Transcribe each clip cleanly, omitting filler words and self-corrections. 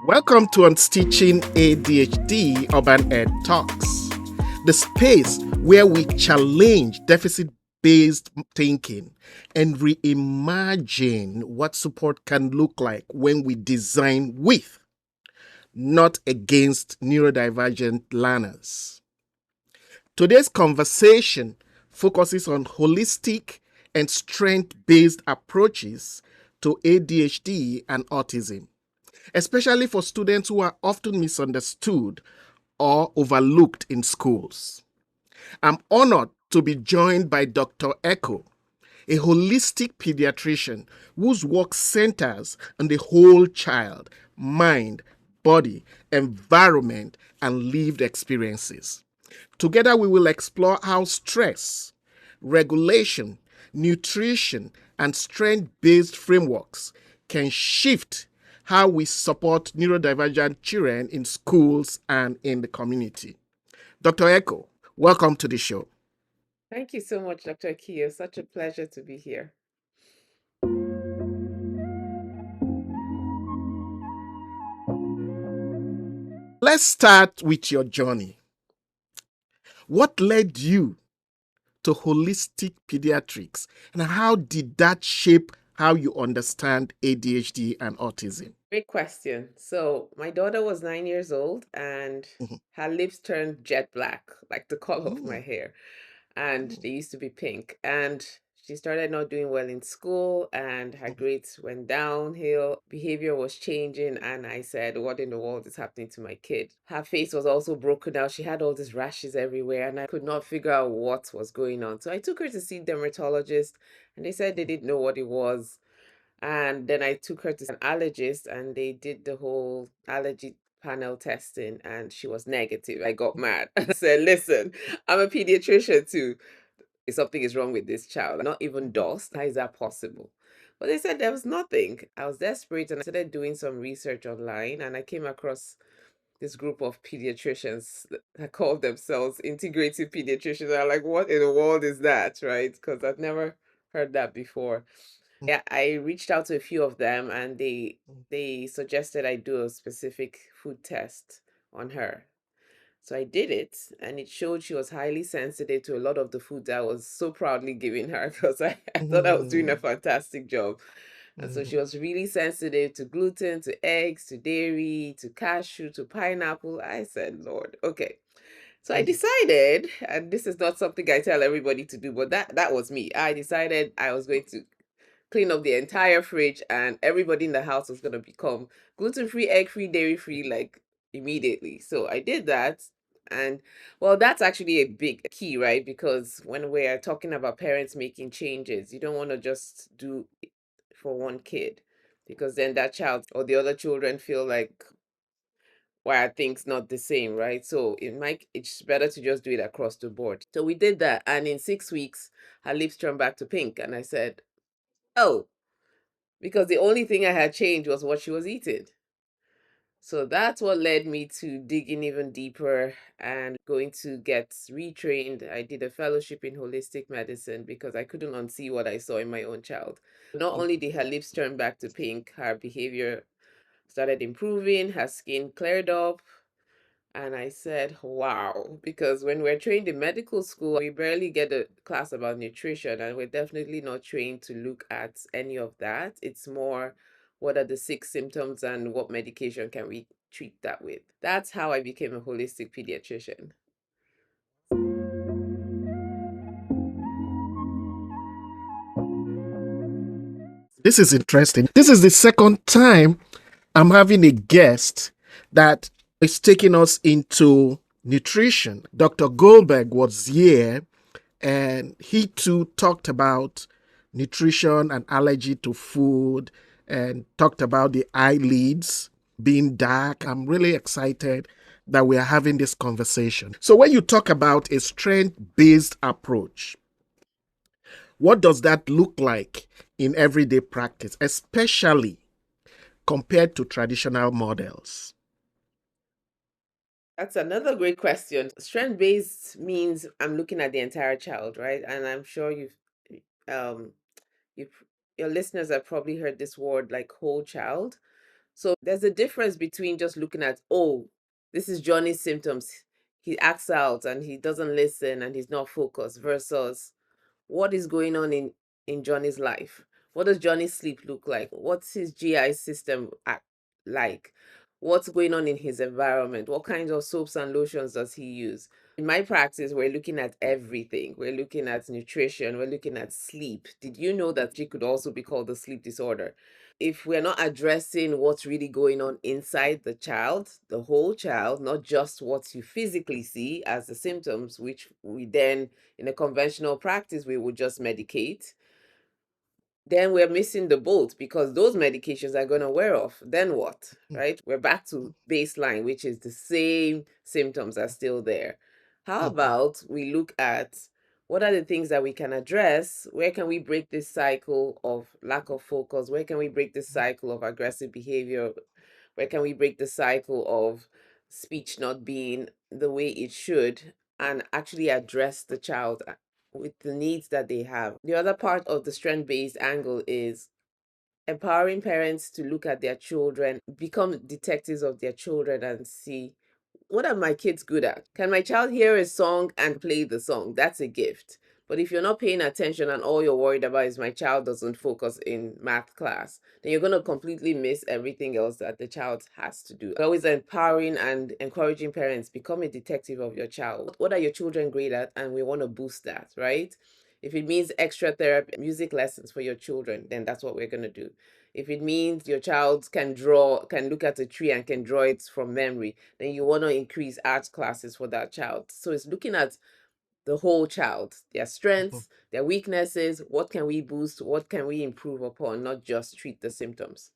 Welcome to Unstitching ADHD Urban Ed Talks, the space where we challenge deficit-based thinking and reimagine what support can look like when we design with, not against neurodivergent learners. Today's conversation focuses on holistic and strength-based approaches to ADHD and autism, especially for students who are often misunderstood or overlooked in schools. I'm honored to be joined by Dr. Eko, a holistic pediatrician whose work centers on the whole child, mind, body, environment, and lived experiences. Together, we will explore how stress, regulation, nutrition, and strength based frameworks can shift how we support neurodivergent children in schools and in the community. Dr. Eko, welcome to the show. Thank you so much, Dr. Akio. Such a pleasure to be here. Let's start with your journey. What led you to holistic pediatrics, and how did that shape how you understand ADHD and autism? Great question. So, my daughter was 9 years old and Mhm. her lips turned jet black, like the color of my Mm, hair. And mm, they used to be pink. And she started not doing well in school, and her mm, grades went downhill. Behavior was changing. And I said, what in the world is happening to my kid? Her face was also broken out. She had all these rashes everywhere, and I could not figure out what was going on. So I took her to see dermatologist, and they said they didn't know what it was. And then I took her to an allergist and they did the whole allergy panel testing and she was negative. I got mad. I said, listen, I'm a pediatrician too. Something is wrong with this child. Not even dust. How is that possible? But they said there was nothing. I was desperate and I started doing some research online and I came across this group of pediatricians that called themselves integrative pediatricians. I'm like, what in the world is that? Right? Because I've never heard that before. Yeah, I reached out to a few of them and they suggested I do a specific food test on her. So I did it and it showed she was highly sensitive to a lot of the food I was so proudly giving her because I thought I was doing a mm, fantastic job. And so she mm, was really sensitive to gluten, to eggs, to dairy, to cashew, to pineapple. I said, Lord, okay. So I mm, decided, and this is not something I tell everybody to do, but that was me. I decided I was going to clean up the entire fridge and everybody in the house was going to become gluten-free, egg-free, dairy-free like immediately. So I did that. And well, that's actually a big key, right? Because when we're talking about parents making changes, you don't want to just do it for one kid because then that child or the other children feel like, why are things not the same, right? So it's better to just do it across the board. So we did that, and in 6 weeks, her lips turned back to pink, and I said, "Oh, because the only thing I had changed was what she was eating." So that's what led me to digging even deeper and going to get retrained. I did a fellowship in holistic medicine because I couldn't unsee what I saw in my own child. Not only did her lips turn back to pink, her behavior started improving, her skin cleared up. And I said, wow, because when we're trained in medical school, we barely get a class about nutrition, and we're definitely not trained to look at any of that. It's more what are the six symptoms and what medication can we treat that with. That's how I became a holistic pediatrician. This is interesting. This is the second time I'm having a guest that is taking us into nutrition. Dr. Goldberg was here and he too talked about nutrition and allergy to food and talked about the eyelids being dark. I'm really excited that we are having this conversation. So, when you talk about a strength based approach, what does that look like in everyday practice, especially compared to traditional models? That's another great question. Strength based means I'm looking at the entire child, right? And I'm sure um, you've, your listeners have probably heard this word like whole child. So there's a difference between just looking at, oh, this is Johnny's symptoms. He acts out and he doesn't listen and he's not focused, versus what is going on in Johnny's life. What does Johnny's sleep look like? What's his GI system like? What's going on in his environment? What kinds of soaps and lotions does he use? In my practice, we're looking at everything. We're looking at nutrition, we're looking at sleep. Did you know that it could also be called a sleep disorder? If we're not addressing what's really going on inside the child, the whole child, not just what you physically see as the symptoms, which we then, in a conventional practice, we would just medicate, then we're missing the boat, because those medications are going to wear off. Then what? Right? We're back to baseline, which is the same symptoms are still there. How about we look at what are the things that we can address? Where can we break this cycle of lack of focus? Where can we break this cycle of aggressive behavior? Where can we break the cycle of speech not being the way it should, and actually address the child with the needs that they have? The other part of the strength based angle is empowering parents to look at their children, become detectives of their children, and see, what are my kids good at? Can my child hear a song and play the song? That's a gift. But if you're not paying attention and all you're worried about is my child doesn't focus in math class, then you're going to completely miss everything else that the child has to do. Always empowering and encouraging parents, become a detective of your child. What are your children great at? And we want to boost that, right? If it means extra therapy, music lessons for your children, then that's what we're going to do. If it means your child can draw, can look at a tree and can draw it from memory, then you want to increase art classes for that child. So it's looking at the whole child, their strengths, their weaknesses, what can we boost, what can we improve upon, not just treat the symptoms.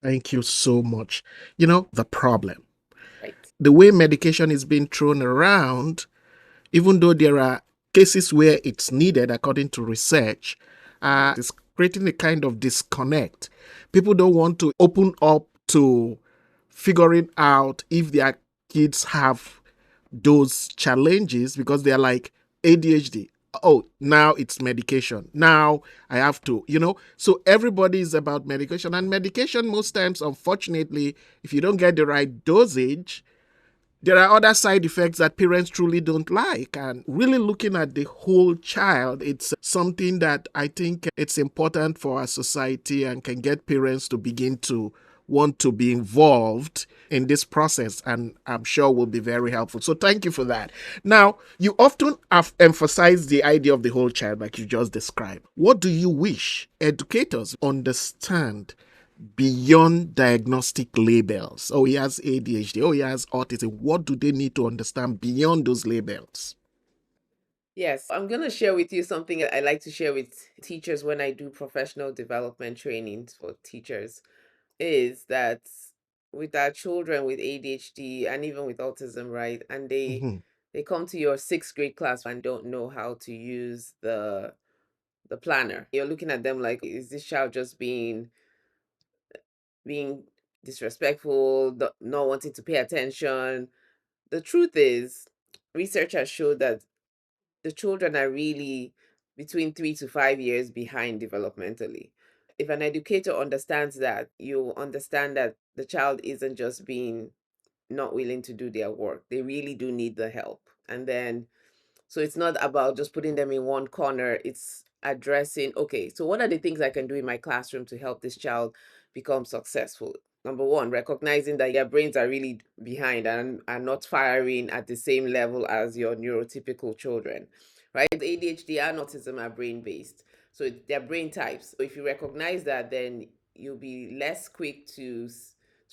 Thank you so much. You know, the problem, Right. the way medication is being thrown around, even though there are cases where it's needed, according to research, is creating a kind of disconnect. People don't want to open up to figuring out if their kids have those challenges because they're like ADHD. Oh, now it's medication. Now I have to, So everybody is about medication. And medication, most times, unfortunately, if you don't get the right dosage, there are other side effects that parents truly don't like. And really looking at the whole child, it's something that I think it's important for our society and can get parents to begin to want to be involved in this process, and I'm sure will be very helpful. So thank you for that. Now, you often have emphasized the idea of the whole child like you just described. What do you wish educators understand beyond diagnostic labels? Oh, he has ADHD. Oh, he has autism. What do they need to understand beyond those labels? Yes, I'm going to share with you something I like to share with teachers when I do professional development trainings for teachers, is that with our children with ADHD and even with autism, right? And Mm-hmm. they come to your sixth grade class and don't know how to use the planner. You're looking at them like, is this child just being disrespectful, not wanting to pay attention? The truth is, research has showed that the children are really between 3 to 5 years behind developmentally. If an educator understands that, you understand that the child isn't just being not willing to do their work. They really do need the help. And then, so it's not about just putting them in one corner. It's addressing, okay, so what are the things I can do in my classroom to help this child become successful? Number one, recognizing that your brains are really behind and are not firing at the same level as your neurotypical children, right? ADHD and autism are brain based. So they're brain types. So if you recognize that, then you'll be less quick to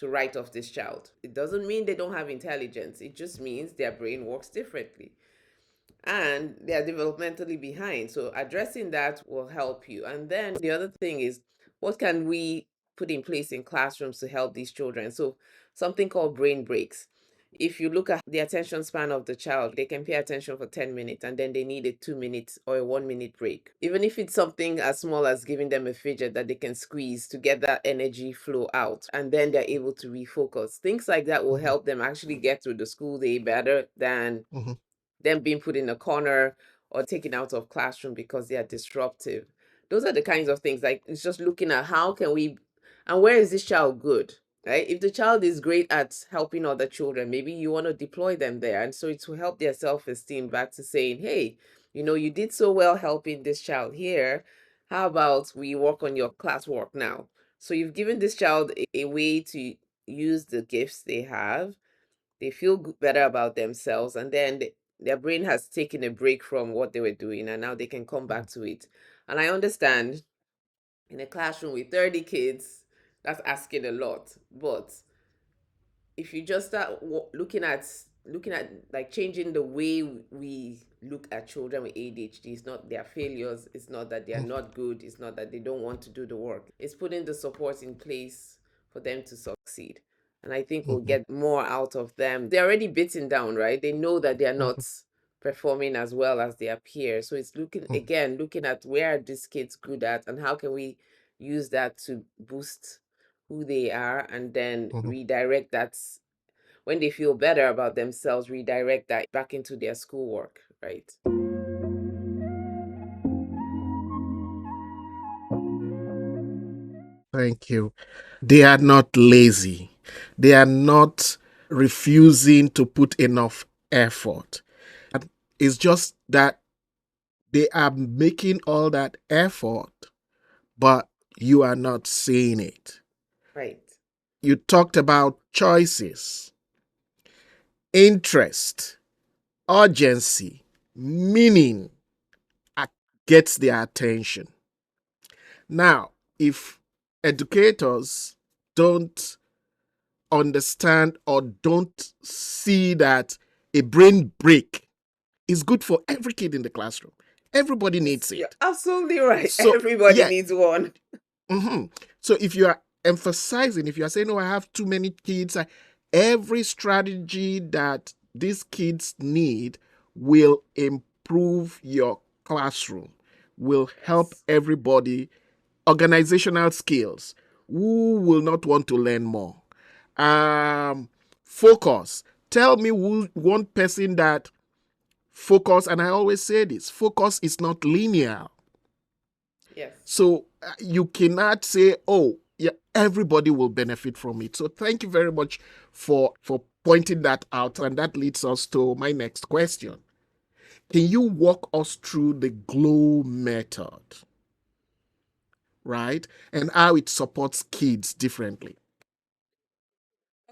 write off this child. It doesn't mean they don't have intelligence. It just means their brain works differently and they are developmentally behind. So addressing that will help you. And then the other thing is, what can we put in place in classrooms to help these children? So something called brain breaks. If you look at the attention span of the child, they can pay attention for 10 minutes and then they need a 2 minute or a 1 minute break. Even if it's something as small as giving them a fidget that they can squeeze to get that energy flow out, and then they're able to refocus. Things like that will help them actually get through the school day better than Mm-hmm. them being put in a corner or taken out of classroom because they are disruptive. Those are the kinds of things, like it's just looking at how can we, and where is this child good, right? If the child is great at helping other children, maybe you want to deploy them there. And so it will help their self-esteem back to saying, hey, you did so well helping this child here. How about we work on your classwork now? So you've given this child a way to use the gifts they have. They feel better about themselves, and then their brain has taken a break from what they were doing, and now they can come back to it. And I understand in a classroom with 30 kids, that's asking a lot. But if you just start looking at like changing the way we look at children with ADHD, it's not their failures, it's not that they are not good, it's not that they don't want to do the work. It's putting the support in place for them to succeed. And I think we'll Mhm, get more out of them. They're already beaten down, right? They know that they are not mhm, performing as well as their peers. So it's looking at where are these kids good at and how can we use that to boost who they are, and then mhm. redirect that when they feel better about themselves, redirect that back into their schoolwork, right? Thank you. They are not lazy. They are not refusing to put enough effort. It's just that they are making all that effort, but you are not seeing it. Right. You talked about choices, interest, urgency, meaning gets their attention. Now, if educators don't understand or don't see that a brain break is good for every kid in the classroom, everybody Yes, needs you're it. absolutely right. So, Everybody yeah. needs one. Mhm. So if you are emphasizing, if you are saying, "Oh, I have too many kids," every strategy that these kids need will improve your classroom, will help Yes. everybody. Organizational skills. Who will not want to learn more? Um, Focus. Tell me one person that focus, and I always say this: focus is not linear. Yes. So you cannot say, "Oh, yeah, everybody will benefit from it." So thank you very much for pointing that out, and that leads us to my next question. Can you walk us through the glow method, right, and how it supports kids differently?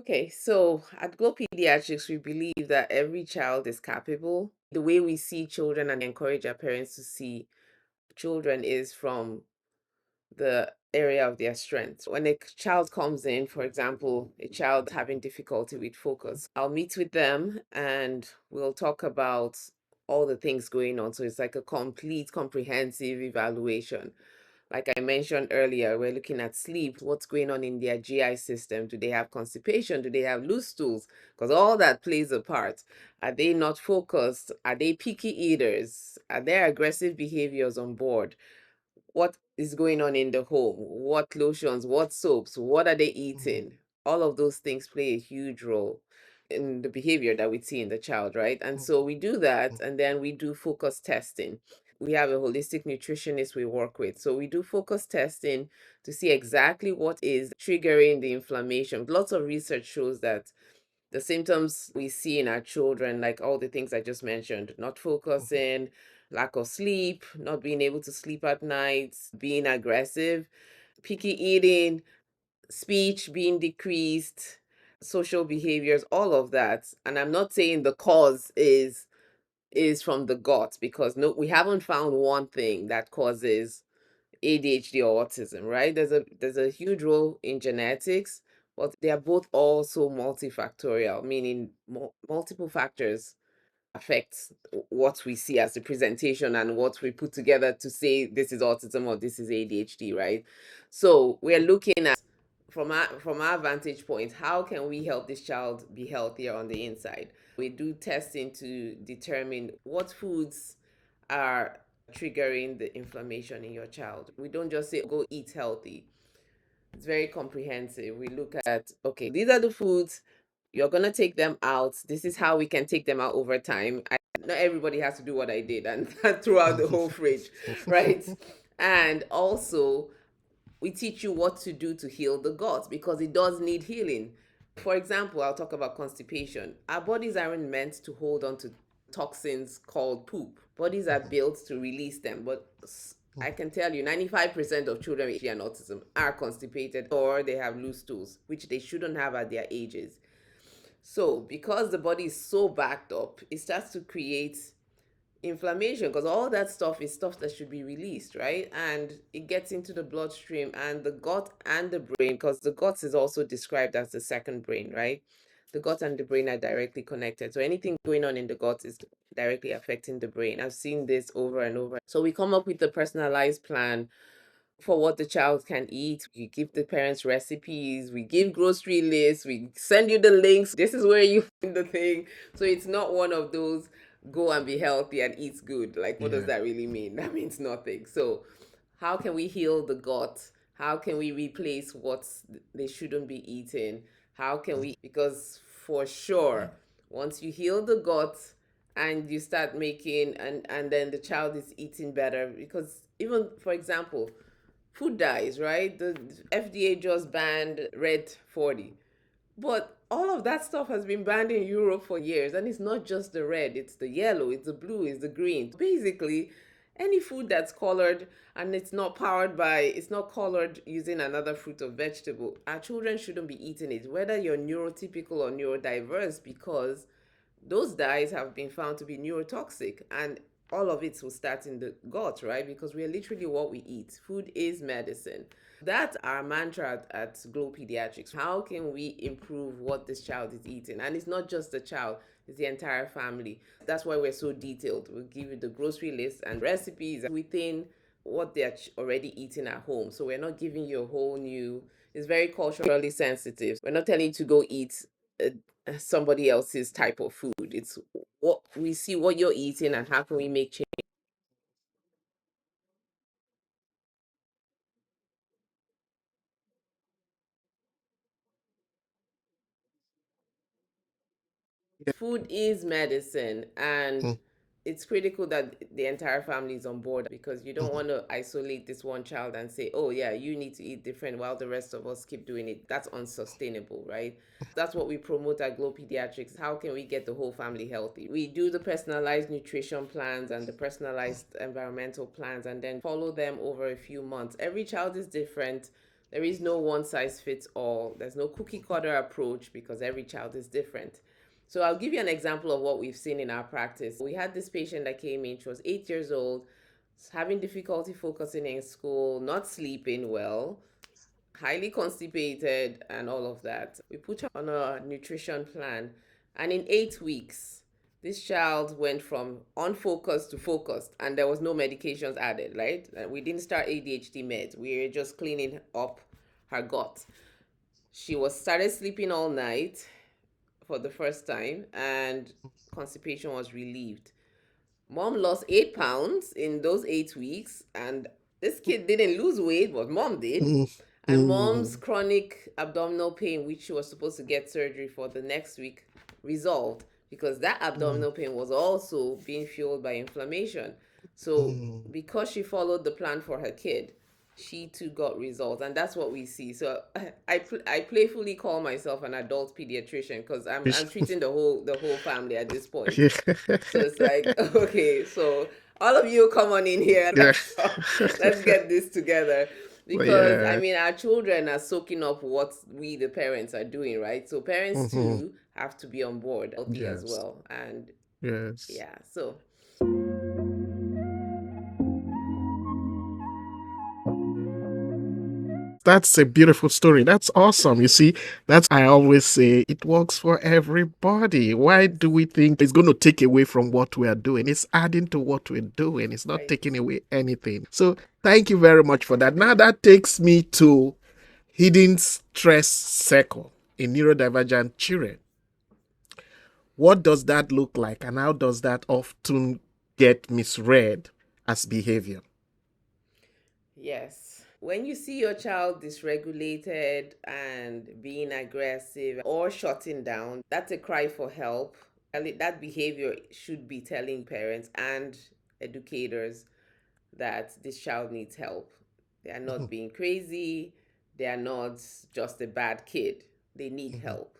Okay, so at Glow Pediatrics, we believe that every child is capable. The way we see children and encourage our parents to see children is from the area of their strength. When a child comes in, for example, a child having difficulty with focus, I'll meet with them and we'll talk about all the things going on. So it's like a complete, comprehensive evaluation. Like I mentioned earlier, we're looking at sleep, what's going on in their GI system. Do they have constipation? Do they have loose stools? Because all that plays a part. Are they not focused? Are they picky eaters? Are there aggressive behaviors on board? What is going on in the home? What lotions? What soaps? What are they eating? All of those things play a huge role in the behavior that we see in the child, right? And so we do that, and then we do focus testing. We have a holistic nutritionist we work with. So we do focus testing to see exactly what is triggering the inflammation. Lots of research shows that the symptoms we see in our children, like all the things I just mentioned, not focusing, lack of sleep, not being able to sleep at night, being aggressive, picky eating, speech being decreased, social behaviors, all of that. And I'm not saying the cause is from the gut, because no, we haven't found one thing that causes ADHD or autism, right? There's a huge role in genetics, but they are both also multifactorial, meaning multiple factors affect what we see as the presentation and what we put together to say this is autism or this is ADHD, right? So we're looking at, from our vantage point, how can we help this child be healthier on the inside? We do testing to determine what foods are triggering the inflammation in your child. We don't just say go eat healthy. It's very comprehensive. We look at, okay, these are the foods, you're going to take them out. This is how we can take them out over time. Not everybody has to do what I did and throw out the whole fridge, right? And also, we teach you what to do to heal the gut because it does need healing. For example, I'll talk about constipation. Our bodies aren't meant to hold on to toxins called poop. Bodies are built to release them, but I can tell you 95% of children with ADHD and autism are constipated or they have loose stools, which they shouldn't have at their ages. So, because the body is so backed up, it starts to create inflammation because all that stuff is stuff that should be released, right? And it gets into the bloodstream and the gut and the brain, because the gut is also described as the second brain, right? The gut and the brain are directly connected. So anything going on in the gut is directly affecting the brain. I've seen this over and over. So we come up with a personalized plan for what the child can eat. You give the parents recipes, we give grocery lists, we send you the links. This is where you find the thing. So it's not one of those go and be healthy and eat good. Like, what does that really mean? That means nothing. So, how can we heal the gut? How can we replace what they shouldn't be eating? How can we, because for sure, once you heal the gut, and you start making and then the child is eating better, because even for example, food dyes, right? The FDA just banned red 40. But all of that stuff has been banned in Europe for years. And it's not just the red, it's the yellow, it's the blue, it's the green. Basically, any food that's colored and it's not colored using another fruit or vegetable, our children shouldn't be eating it, whether you're neurotypical or neurodiverse, because those dyes have been found to be neurotoxic, and all of it will start in the gut, right? Because we are literally what we eat. Food is medicine. That's our mantra at Glow Pediatrics. How can we improve what this child is eating? And it's not just the child, it's the entire family. That's why we're so detailed. We'll give you the grocery list and recipes within what they're already eating at home. So we're not giving you a whole new, it's very culturally sensitive. We're not telling you to go eat somebody else's type of food. It's what we see, what you're eating, and how can we make change. Food is medicine, and it's critical that the entire family is on board, because you don't want to isolate this one child and say, oh yeah, you need to eat different while the rest of us keep doing it. That's unsustainable, right? That's what we promote at Glow Pediatrics. How can we get the whole family healthy? We do the personalized nutrition plans and the personalized environmental plans, and then follow them over a few months. Every child is different. There is no one size fits all. There's no cookie cutter approach, because every child is different. So I'll give you an example of what we've seen in our practice. We had this patient that came in. She was 8 years old, having difficulty focusing in school, not sleeping well, highly constipated, and all of that. We put her on a nutrition plan, and in 8 weeks, this child went from unfocused to focused, and there was no medications added, right? We didn't start ADHD meds. We were just cleaning up her gut. She was started sleeping all night for the first time, and constipation was relieved. Mom lost 8 pounds in those 8 weeks, and this kid didn't lose weight, but mom did. And mom's chronic abdominal pain, which she was supposed to get surgery for the next week, resolved, because that abdominal pain was also being fueled by inflammation. So, because she followed the plan for her kid, she too got results, and that's what we see. So I playfully call myself an adult pediatrician, because I'm treating the whole family at this point. So it's like, okay, so all of you come on in here, let's get this together. Because I mean, our children are soaking up what we, the parents, are doing, right? So parents too have to be on board, healthy as well. And yeah, so That's a beautiful story. That's awesome. You see, that's I always say it works for everybody. Why do we think it's going to take away from what we are doing? It's adding to what we're doing. It's not right. taking away anything. So thank you very much for that. Now that takes me to hidden stress circle in neurodivergent children. What does that look like, and how does that often get misread as behavior? Yes. When you see your child dysregulated and being aggressive or shutting down, that's a cry for help. That behavior should be telling parents and educators that this child needs help. They are not being crazy. They are not just a bad kid. They need help.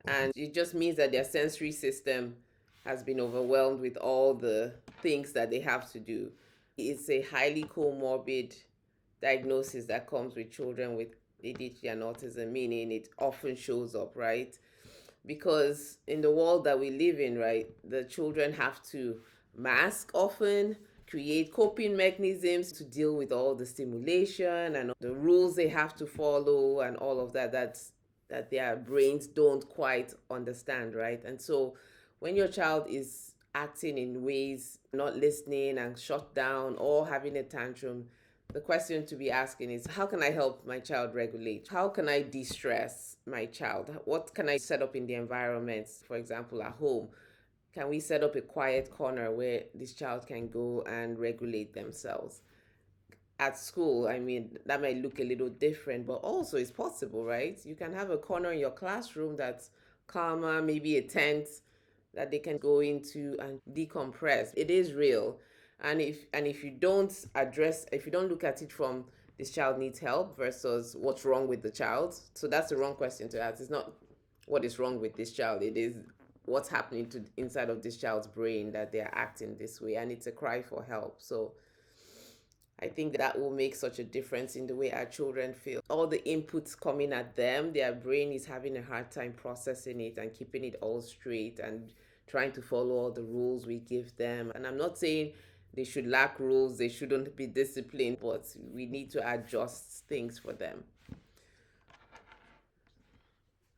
And it just means that their sensory system has been overwhelmed with all the things that they have to do. It's a highly comorbid diagnosis that comes with children with ADHD and autism, meaning it often shows up, right? Because in the world that we live in, right, the children have to mask often, create coping mechanisms to deal with all the stimulation and the rules they have to follow and all of that their brains don't quite understand, right? And so when your child is acting in ways not listening and shut down or having a tantrum, the question to be asking is, how can I help my child regulate? How can I de-stress my child? What can I set up in the environment, for example, at home? Can we set up a quiet corner where this child can go and regulate themselves? At school, I mean, that might look a little different, but also it's possible, right? You can have a corner in your classroom that's calmer, maybe a tent that they can go into and decompress. It is real. And if you don't address, if you don't look at it from this child needs help versus what's wrong with the child, so that's the wrong question to ask. It's not what is wrong with this child. It is what's happening to inside of this child's brain that they are acting this way, and it's a cry for help. So I think that will make such a difference in the way our children feel. All the inputs coming at them, their brain is having a hard time processing it and keeping it all straight and trying to follow all the rules we give them. And I'm not saying they should lack rules, they shouldn't be disciplined, but we need to adjust things for them.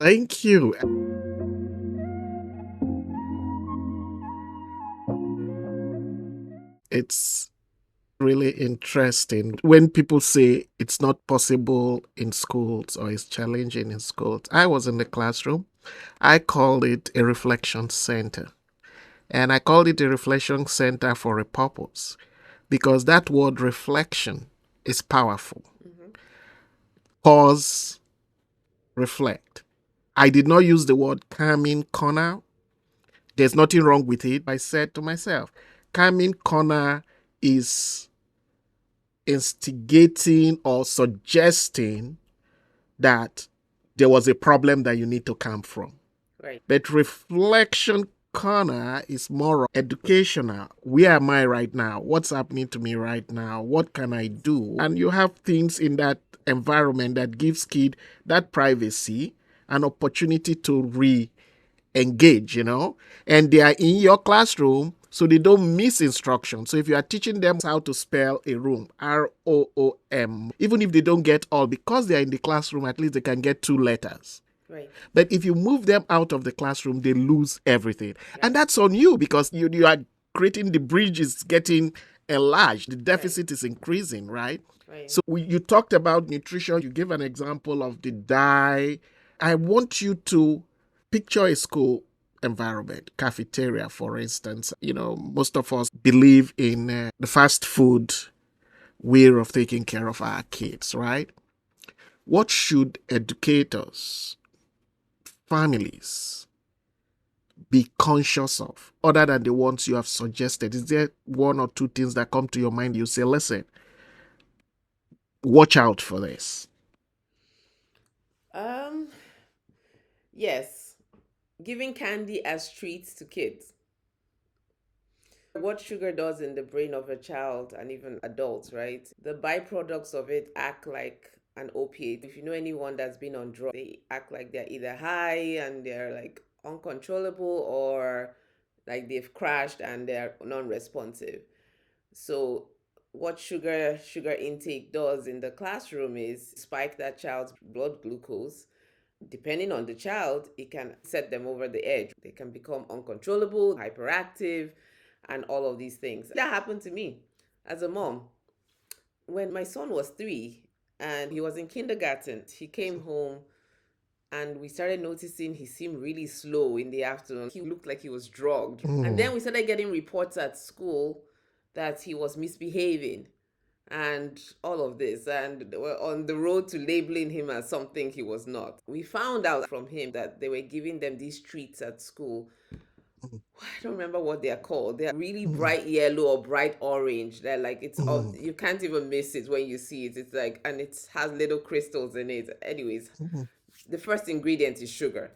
Thank you. It's really interesting when people say it's not possible in schools or it's challenging in schools. I was in the classroom. I called it a reflection center. And I called it a reflection center for a purpose because that word reflection is powerful. Pause, reflect. I did not use the word calming corner. There's nothing wrong with it. I said to myself, calming corner is instigating or suggesting that there was a problem that you need to come from. Right. But reflection corner is more educational. Where am I right now? What's happening to me right now? What can I do? And you have things in that environment that gives kid that privacy, an opportunity to engage, and they are in your classroom, so they don't miss instruction. So if you are teaching them how to spell a room, ROOM, even if they don't get all, because they are in the classroom, at least they can get 2 letters. Right. But if you move them out of the classroom, they lose everything. Yeah. And that's on you because you are creating the bridge is getting enlarged. The deficit is increasing, right? Right. So you talked about nutrition. You gave an example of the dye. I want you to picture a school environment, cafeteria, for instance. Most of us believe in the fast food way of taking care of our kids, right? What should educators, families be conscious of other than the ones you have suggested? Is there one or two things that come to your mind? You say, listen, watch out for this. Um, yes. Giving candy as treats to kids. What sugar does in the brain of a child and even adults, right? The byproducts of it act like an opiate. If you know anyone that's been on drugs, they act like they're either high and they're like uncontrollable or like they've crashed and they're non-responsive. So what sugar intake does in the classroom is spike that child's blood glucose. Depending on the child, it can set them over the edge. They can become uncontrollable, hyperactive, and all of these things. That happened to me as a mom. When my son was 3 and he was in kindergarten, he came home and we started noticing he seemed really slow in the afternoon. He looked like he was drugged. And then we started getting reports at school that he was misbehaving and all of this, and we're on the road to labeling him as something he was not. We found out from him that they were giving them these treats at school mm, I don't remember what they are called. They are really bright yellow or bright orange. They're like it's all, mm, you can't even miss it when you see it. It's like, and it has little crystals in it. Anyways, mm. the first ingredient is sugar.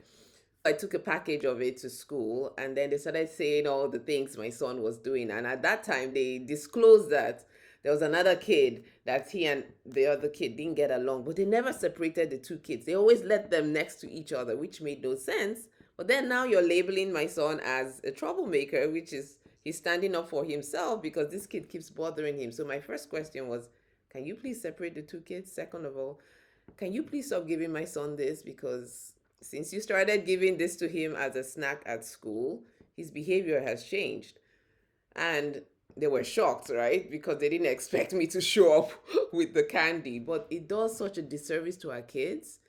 I took a package of it to school, and then they started saying all the things my son was doing. And at that time, they disclosed that there was another kid that he and the other kid didn't get along, but they never separated the two kids. They always let them next to each other, which made no sense. But then now you're labeling my son as a troublemaker, which is he's standing up for himself because this kid keeps bothering him. So my first question was, can you please separate the two kids? Second of all, can you please stop giving my son this? Because since you started giving this to him as a snack at school, his behavior has changed. And they were shocked, right? Because they didn't expect me to show up with the candy. But it does such a disservice to our kids.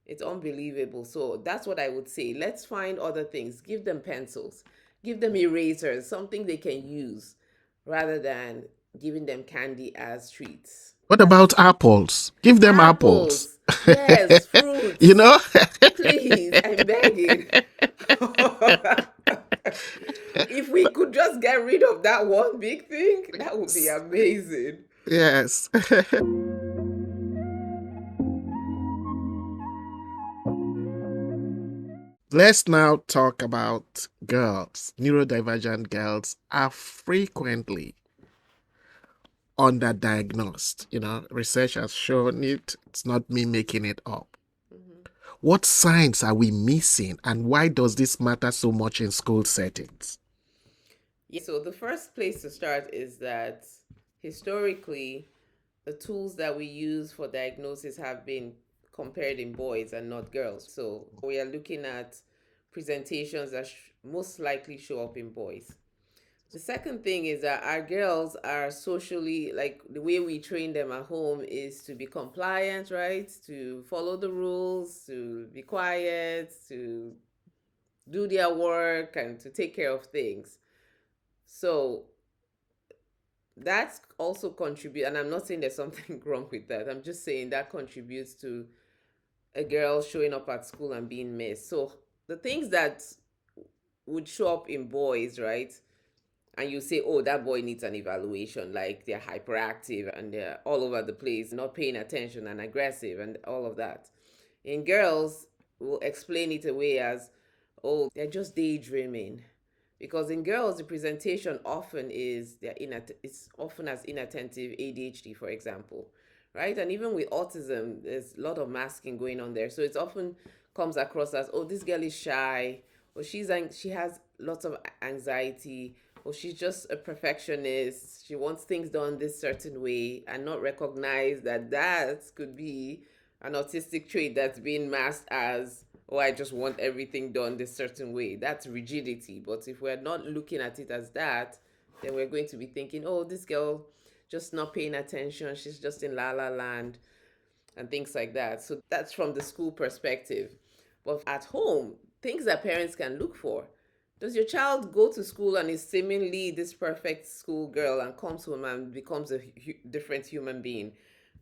It's unbelievable. So that's what I would say. Let's find other things. Give them pencils, give them erasers, something they can use rather than giving them candy as treats. What That's about apples? Give them apples. apples. Yes, You fruits. know? Please, I'm begging. If we could just get rid of that one big thing, that would be amazing. Yes. Let's now talk about girls. Neurodivergent girls are frequently underdiagnosed. Research has shown it. It's not me making it up. Mhm. What signs are we missing, and why does this matter so much in school settings? So the first place to start is that historically, the tools that we use for diagnosis have been compared in boys and not girls. So we are looking at presentations that most likely show up in boys. The second thing is that our girls are socially, like the way we train them at home is to be compliant, right? To follow the rules, to be quiet, to do their work, and to take care of things. So that's also contribute, and I'm not saying there's something wrong with that. I'm just saying that contributes to a girl showing up at school and being missed. So the things that would show up in boys, right? And you say, oh, that boy needs an evaluation, like they're hyperactive and they're all over the place, not paying attention and aggressive and all of that. In girls, we'll explain it away as, oh, they're just daydreaming. Because in girls, the presentation often is it's often as inattentive ADHD, for example, right? And even with autism, there's a lot of masking going on there. So it's often comes across as, oh, this girl is shy, or she has lots of anxiety, or she's just a perfectionist. She wants things done this certain way, and not recognize that that could be an autistic trait that's being masked as, oh, I just want everything done this certain way. That's rigidity. But if we're not looking at it as that, then we're going to be thinking, oh, this girl just not paying attention. She's just in la la land and things like that. So that's from the school perspective. But at home, things that parents can look for. Does your child go to school and is seemingly this perfect school girl and comes home and becomes a different human being?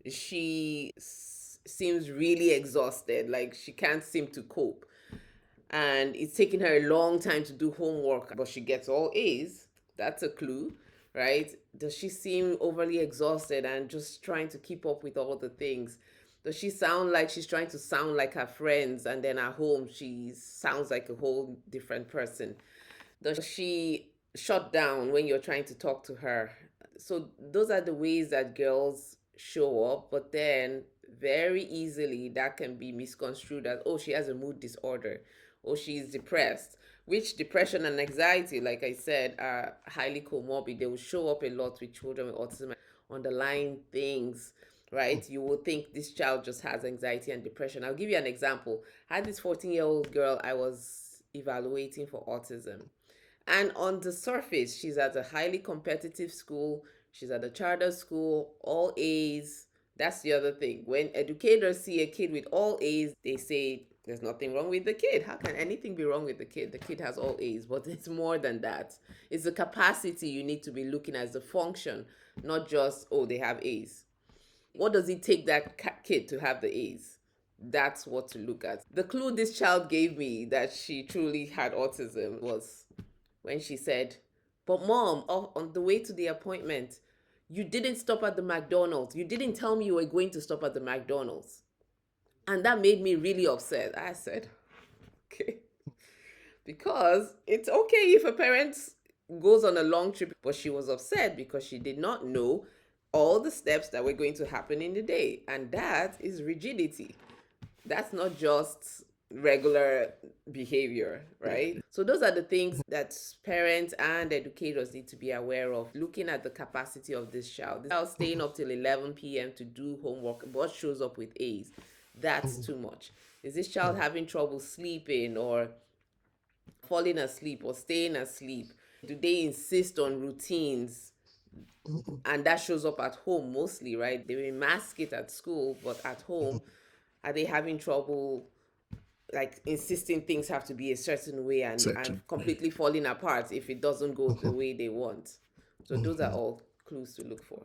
She seems really exhausted, like she can't seem to cope. And it's taking her a long time to do homework, but she gets all A's. That's a clue, right? Does she seem overly exhausted and just trying to keep up with all the things? Does she sound like she's trying to sound like her friends, and then at home she sounds like a whole different person? Does she shut down when you're trying to talk to her? So those are the ways that girls show up, but then very easily that can be misconstrued as, oh, she has a mood disorder, or she's depressed. Which depression and anxiety, like I said, are highly comorbid. They will show up a lot with children with autism, underlying things, right? You will think this child just has anxiety and depression. I'll give you an example. I had this 14-year-old girl I was evaluating for autism. And on the surface, she's at a highly competitive school. She's at a charter school, all A's. That's the other thing. When educators see a kid with all A's, they say there's nothing wrong with the kid. How can anything be wrong with the kid? The kid has all A's, but it's more than that. It's the capacity you need to be looking at, the function, not just, oh, they have A's. What does it take that kid to have the A's? That's what to look at. The clue this child gave me that she truly had autism was when she said, "But mom, on the way to the appointment, you didn't stop at the McDonald's. You didn't tell me you were going to stop at the McDonald's." And that made me really upset. I said, okay, because it's okay if a parent goes on a long trip, but she was upset because she did not know all the steps that were going to happen in the day. And that is rigidity. That's not just regular behavior, right? So those are the things that parents and educators need to be aware of, looking at the capacity of this child. This child staying up till 11 p.m. to do homework, but shows up with A's. That's too much. Is this child having trouble sleeping or falling asleep or staying asleep? Do they insist on routines? And that shows up at home mostly, right? They may mask it at school, but at home, are they having trouble like insisting things have to be a certain way and completely falling apart if it doesn't go the way they want? So those are all clues to look for.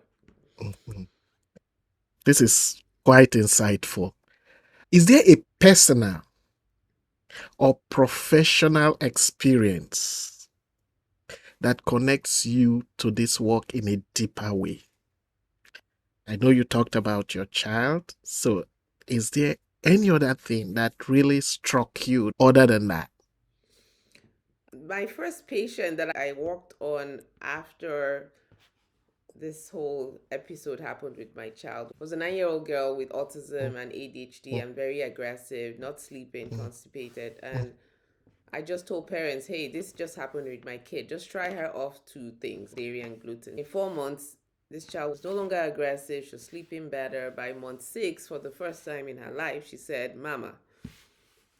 This is quite insightful. Is there a personal or professional experience that connects you to this work in a deeper way? I know you talked about your child, so is there any other thing that really struck you other than that? My first patient that I worked on after this whole episode happened with my child was a 9-year-old girl with autism and ADHD and very aggressive, not sleeping, constipated. And I just told parents, hey, this just happened with my kid. Just try her off 2 things, dairy and gluten. In 4 months, this child was no longer aggressive. She was sleeping better. By month 6, for the first time in her life, she said, "Mama."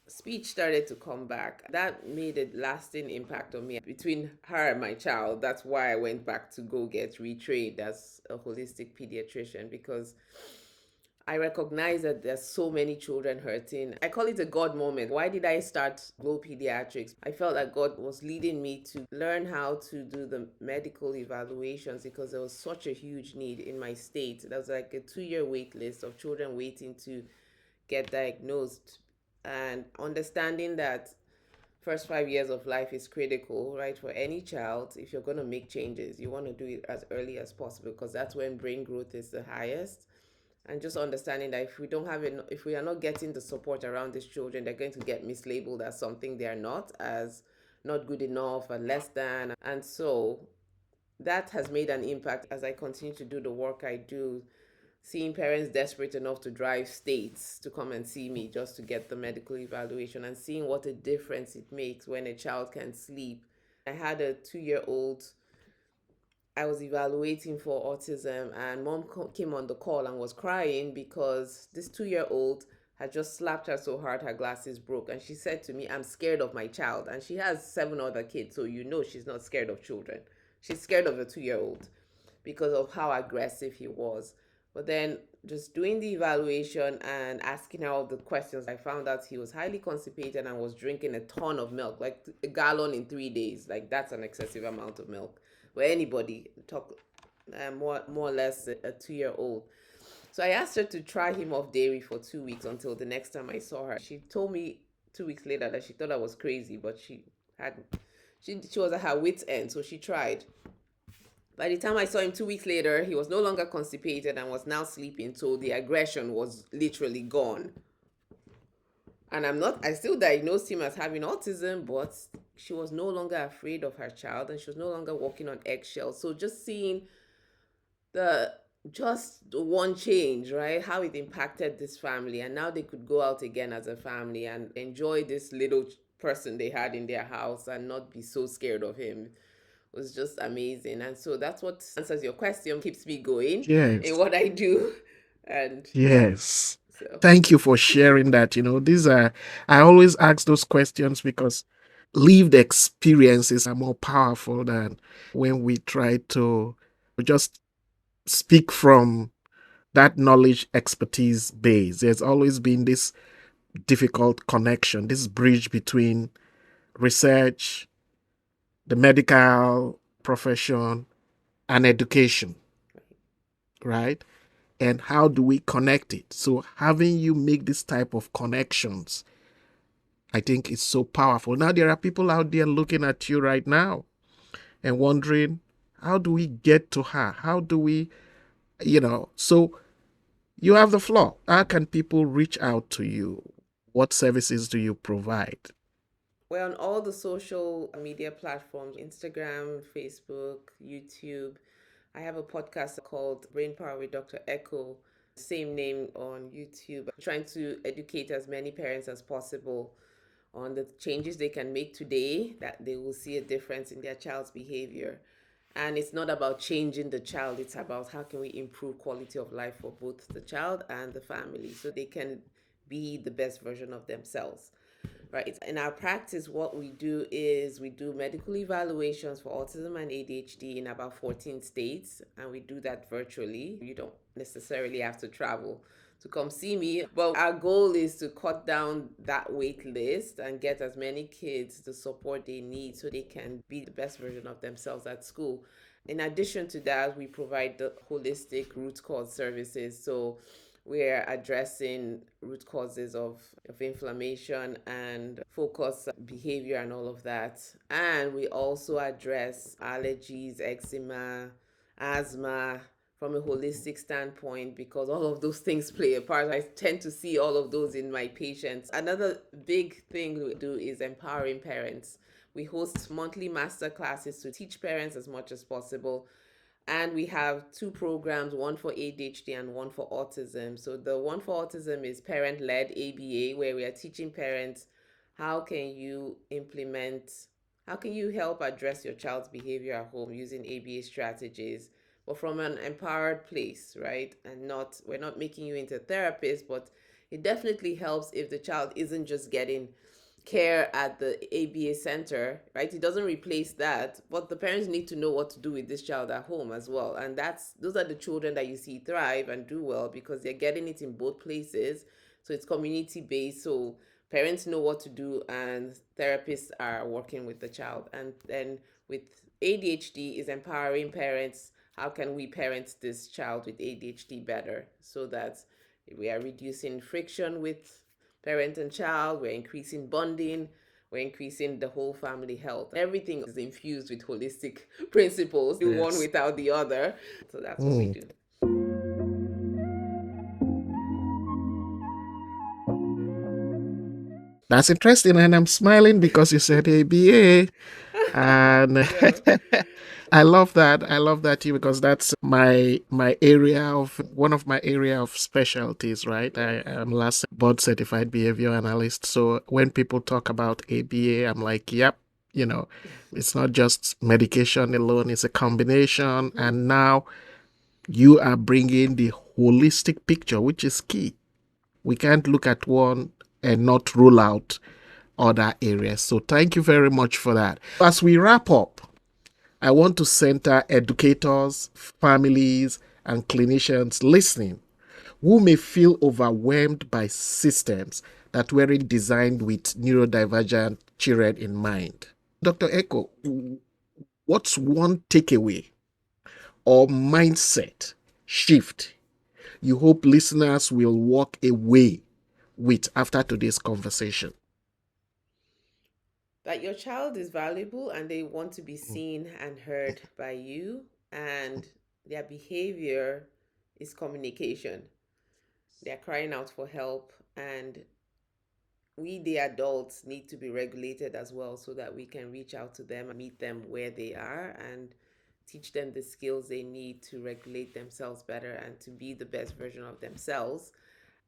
Speech started to come back. That made a lasting impact on me. Between her and my child, that's why I went back to go get retrained as a holistic pediatrician, because I recognize that there's so many children hurting. I call it a God moment. Why did I start Glow Pediatrics? I felt like God was leading me to learn how to do the medical evaluations because there was such a huge need in my state. There was like a 2-year wait list of children waiting to get diagnosed. And understanding that first 5 years of life is critical, right, for any child. If you're going to make changes, you want to do it as early as possible because that's when brain growth is the highest. And just understanding that if we are not getting the support around these children, they're going to get mislabeled as something they are not, as not good enough and less than. And so that has made an impact as I continue to do the work I do, seeing parents desperate enough to drive states to come and see me just to get the medical evaluation, and seeing what a difference it makes when a child can sleep. I had a 2-year-old I was evaluating for autism, and mom came on the call and was crying because this 2-year-old had just slapped her so hard her glasses broke. And she said to me, "I'm scared of my child." And she has 7 other kids, so she's not scared of children. She's scared of a 2-year-old because of how aggressive he was. But then just doing the evaluation and asking her all the questions, I found out he was highly constipated and was drinking a ton of milk, like a gallon in 3 days. Like that's an excessive amount of milk. Where anybody talk more or less a 2-year-old. So I asked her to try him off dairy for 2 weeks until the next time I saw her. She told me 2 weeks later that she thought I was crazy, but she was at her wit's end, so she tried. By the time I saw him 2 weeks later, he was no longer constipated and was now sleeping, so the aggression was literally gone. And I still diagnosed him as having autism, but she was no longer afraid of her child and she was no longer walking on eggshells. So just seeing just one change, right? How it impacted this family. And now they could go out again as a family and enjoy this little person they had in their house and not be so scared of him. Was just amazing. And so that's what answers your question, keeps me going in what I do. And yes. So thank you for sharing that. I always ask those questions because lived experiences are more powerful than when we try to just speak from that knowledge expertise base. There's always been this difficult connection, this bridge between research, the medical profession, and education, right? And how do we connect it? So having you make this type of connections, I think is so powerful. Now there are people out there looking at you right now and wondering, how do we get to her? How do we, so you have the floor. How can people reach out to you? What services do you provide? We're on all the social media platforms: Instagram, Facebook, YouTube. I have a podcast called Brain Power with Dr. Eko, same name on YouTube. I'm trying to educate as many parents as possible on the changes they can make today that they will see a difference in their child's behavior. And it's not about changing the child, it's about how can we improve quality of life for both the child and the family so they can be the best version of themselves. Right. In our practice, what we do is we do medical evaluations for autism and ADHD in about 14 states, and we do that virtually. You don't necessarily have to travel to come see me, but our goal is to cut down that wait list and get as many kids the support they need so they can be the best version of themselves at school. In addition to that, we provide the holistic root cause services. So we're addressing root causes of inflammation and focus behavior and all of that. And we also address allergies, eczema, asthma from a holistic standpoint because all of those things play a part. I tend to see all of those in my patients. Another big thing we do is empowering parents. We host monthly master classes to teach parents as much as possible, and we have two programs, one for ADHD and one for autism. So the one for autism is parent-led ABA, where we are teaching parents how can you implement, how can you help address your child's behavior at home using ABA strategies, but from an empowered place, right? And not, we're not making you into a therapist, but it definitely helps if the child isn't just getting care at the ABA center, right? It doesn't replace that, but the parents need to know what to do with this child at home as well. And that's, those are the children that you see thrive and do well because they're getting it in both places. So it's community based. So parents know what to do and therapists are working with the child. And then with ADHD is empowering parents. How can we parent this child with ADHD better so that we are reducing friction with parent and child, we're increasing bonding, we're increasing the whole family health. Everything is infused with holistic principles, one Yes. without the other. So that's what we Mm. do. That's interesting. And I'm smiling because you said ABA. And Yeah. I love that. I love that too because that's my area of one of my area of specialties, right? I Yes. am last board certified behavior analyst. So when people talk about ABA, I'm like, yep, it's not just medication alone, it's a combination. And now you are bringing the holistic picture, which is key. We can't look at one and not rule out other areas. So thank you very much for that. As we wrap up, I want to center educators, families, and clinicians listening who may feel overwhelmed by systems that weren't designed with neurodivergent children in mind. Dr. Eko, what's one takeaway or mindset shift you hope listeners will walk away with after today's conversation? That your child is valuable and they want to be seen and heard by you, and their behavior is communication. They're crying out for help, and we, the adults, need to be regulated as well so that we can reach out to them and meet them where they are and teach them the skills they need to regulate themselves better and to be the best version of themselves.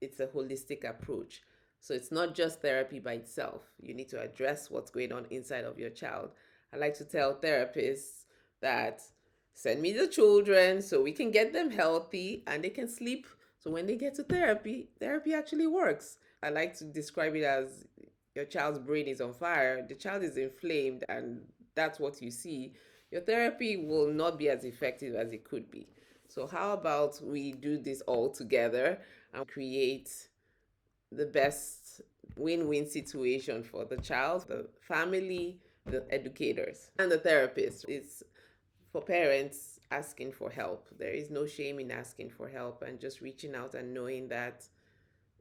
It's a holistic approach. So it's not just therapy by itself. You need to address what's going on inside of your child. I like to tell therapists that send me the children so we can get them healthy and they can sleep. So when they get to therapy, therapy actually works. I like to describe it as your child's brain is on fire, the child is inflamed, and that's what you see. Your therapy will not be as effective as it could be. So, how about we do this all together and create the best win-win situation for the child, the family, the educators, and the therapist? It's for parents asking for help. There is no shame in asking for help and just reaching out and knowing that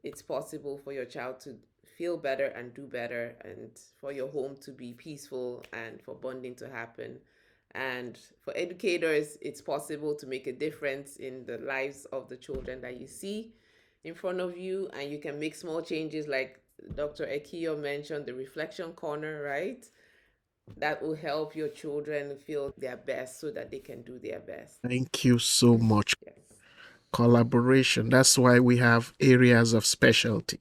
it's possible for your child to feel better and do better, and for your home to be peaceful and for bonding to happen. And for educators, it's possible to make a difference in the lives of the children that you see in front of you, and you can make small changes like Dr. Ekio mentioned, the reflection corner, right? That will help your children feel their best so that they can do their best. Thank you so much. Yes. Collaboration. That's why we have areas of specialty.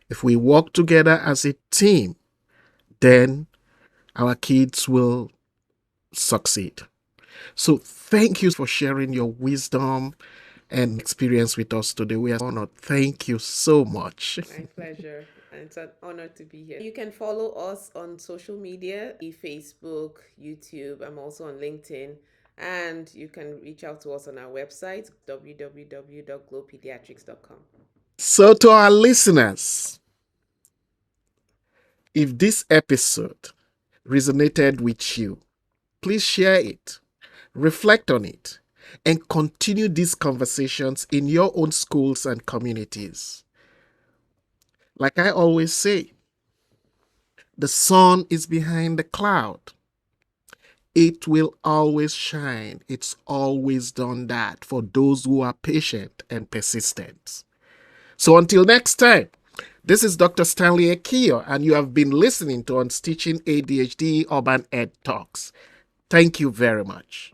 If we work together as a team, then our kids will succeed. So thank you for sharing your wisdom and experience with us today. We are honored. Thank you so much. My pleasure. And it's an honor to be here. You can follow us on social media, Facebook, YouTube. I'm also on LinkedIn. And you can reach out to us on our website, www.glowpediatrics.com. So, to our listeners, if this episode resonated with you, please share it, reflect on it, and continue these conversations in your own schools and communities. Like I always say, the sun is behind the cloud. It will always shine. It's always done that for those who are patient and persistent. So until next time, this is Dr. Stanley Ekio, and you have been listening to Unstitching ADHD Urban Ed Talks. Thank you very much.